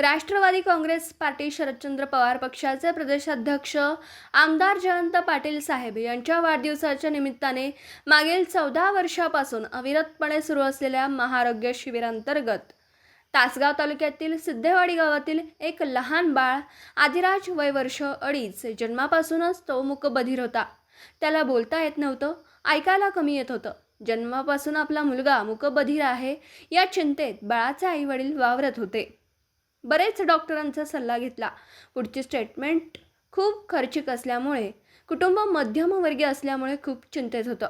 Rashtrawadi Congress party Sharadchandra Pawar पक्षाचे प्रदेशाध्यक्ष आमदार जयंत पाटील साहेब यांच्या वाढदिवसाच्या निमित्ताने मागील 14 वर्षापासून अविरतपणे सुरू असलेल्या महाआरोग्य शिबिरांतर्गत तासगाव तालुक्यातील सिद्धेवाडी गावातील एक लहान बाळ आदिराज वय वर्ष 2.5 जन्मापासूनच तो मूकबधीर होता। त्याला बोलता येत नव्हतं, ऐकायला कमी येत होतं। जन्मापासून आपला मुलगा मूकबधीर आहे या चिंतेत बाळाचे आईवडील वावरत होते। बरेच डॉक्टरांचा सल्ला घेतला। पुढची ट्रीटमेंट खूप खर्चिक असल्यामुळे कुटुंब मध्यमवर्गीय असल्यामुळे खूप चिंतेत होतं।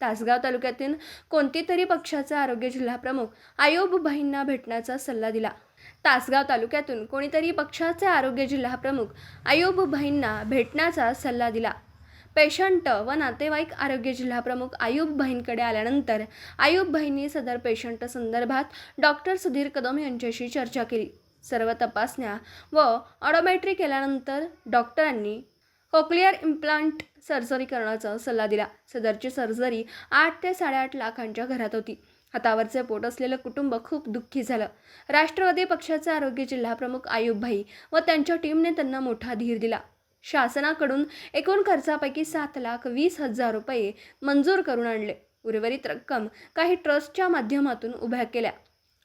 तासगाव तालुक्यातील कोणतीतरी पक्षाचे आरोग्य जिल्हा प्रमुख आयुब भाईंना भेटण्याचा सल्ला दिला। तासगाव तालुक्यातून कोणीतरी पक्षाचे आरोग्य जिल्हा प्रमुख आयुब भाईंना भेटण्याचा सल्ला दिला। पेशंट व नातेवाईक आरोग्य जिल्हा प्रमुख आयुब भाईंकडे आल्यानंतर आयुब भाईंनी सदर पेशंट संदर्भात डॉक्टर सुधीर कदम यांच्याशी चर्चा केली। सर्व तपासण्या व ऑडोमेट्री केल्यानंतर डॉक्टरांनी कोक्लिअर इम्प्लांट सर्जरी करण्याचा सल्ला दिला। सदरची सर्जरी 8 ते 8.5 लाखांच्या घरात होती। हातावरचे पोट असलेलं कुटुंब खूप दुःखी झालं। राष्ट्रवादी पक्षाचे आरोग्य जिल्हा प्रमुख आयुब भाई व त्यांच्या टीमने त्यांना मोठा धीर दिला। शासनाकडून एकूण खर्चापैकी 7,20,000 रुपये मंजूर करून आणले। उर्वरित रक्कम काही ट्रस्टच्या माध्यमातून उभ्या केल्या।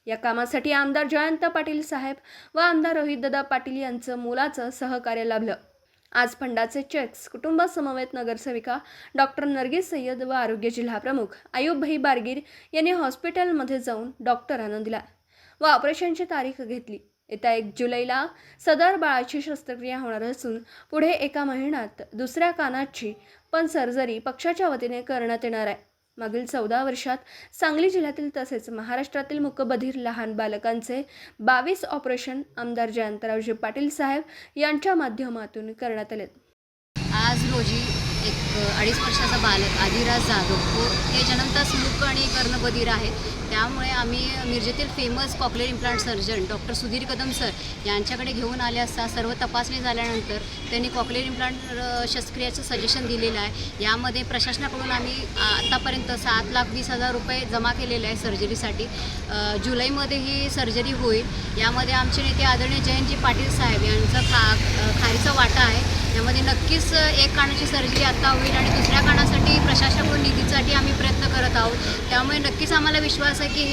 या कामासाठी आमदार जयंत पाटील साहेब व आमदार रोहितदादा पाटील यांचं मोलाचं सहकार्य लाभलं। आज फंडाचे चेक्स कुटुंबासमवेत नगरसेविका डॉक्टर नरगिस सय्यद व आरोग्य जिल्हा प्रमुख आयुब भाई बारगीर यांनी हॉस्पिटलमध्ये जाऊन डॉक्टरांना दिला व ऑपरेशनची तारीख घेतली। येत्या 1 जुलैला सदर बाळाची शस्त्रक्रिया होणार असून पुढे 1 महिन्यात दुसऱ्या कानाची पण सर्जरी पक्षाच्या वतीने करण्यात येणार आहे। मागील 14 वर्षात सांगली जिल्ह्यातील तसेच महाराष्ट्रातील मूकबधीर लहान बालकांचे 22 ऑपरेशन आमदार जयंतरावजी पाटील साहेब यांच्या माध्यमातून करण्यात आले। आज रोजी एक 2.5 वर्षाचा बालक आदिराज जाधव हे जन्मताच मूक आणि कर्णबधीर आहे। त्यामुळे आम्ही मिरजेतील famous cochlear implant surgeon doctor Sudhir Kadam sir यांच्याकडे घेऊन आले असता सर्व तपासणी झाल्यानंतर त्यांनी कॉक्लिअर इम्प्लांट शस्त्रक्रियेचं सजेशन दिलेलं आहे। यामध्ये प्रशासनाकडून आम्ही आतापर्यंत 7,20,000 रुपये जमा केलेले आहे सर्जरीसाठी। जुलैमध्ये ही सर्जरी होईल। यामध्ये आमचे नेते आदरणीय जयंतजी पाटील साहेब यांचा खारीचा वाटा आहे। यामध्ये नक्कीच एक कानाची सर्जरी आता होईल आणि दुसऱ्या कानासाठी प्रशासनाकडून निधीसाठी आम्ही प्रयत्न करत आहोत। त्यामुळे नक्कीच आम्हाला विश्वास आहे की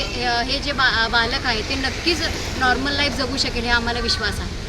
हे जे बालक आहे ते नक्कीच नॉर्मल लाईफ जगू शकेल, हे आम्हाला विश्वास आहे।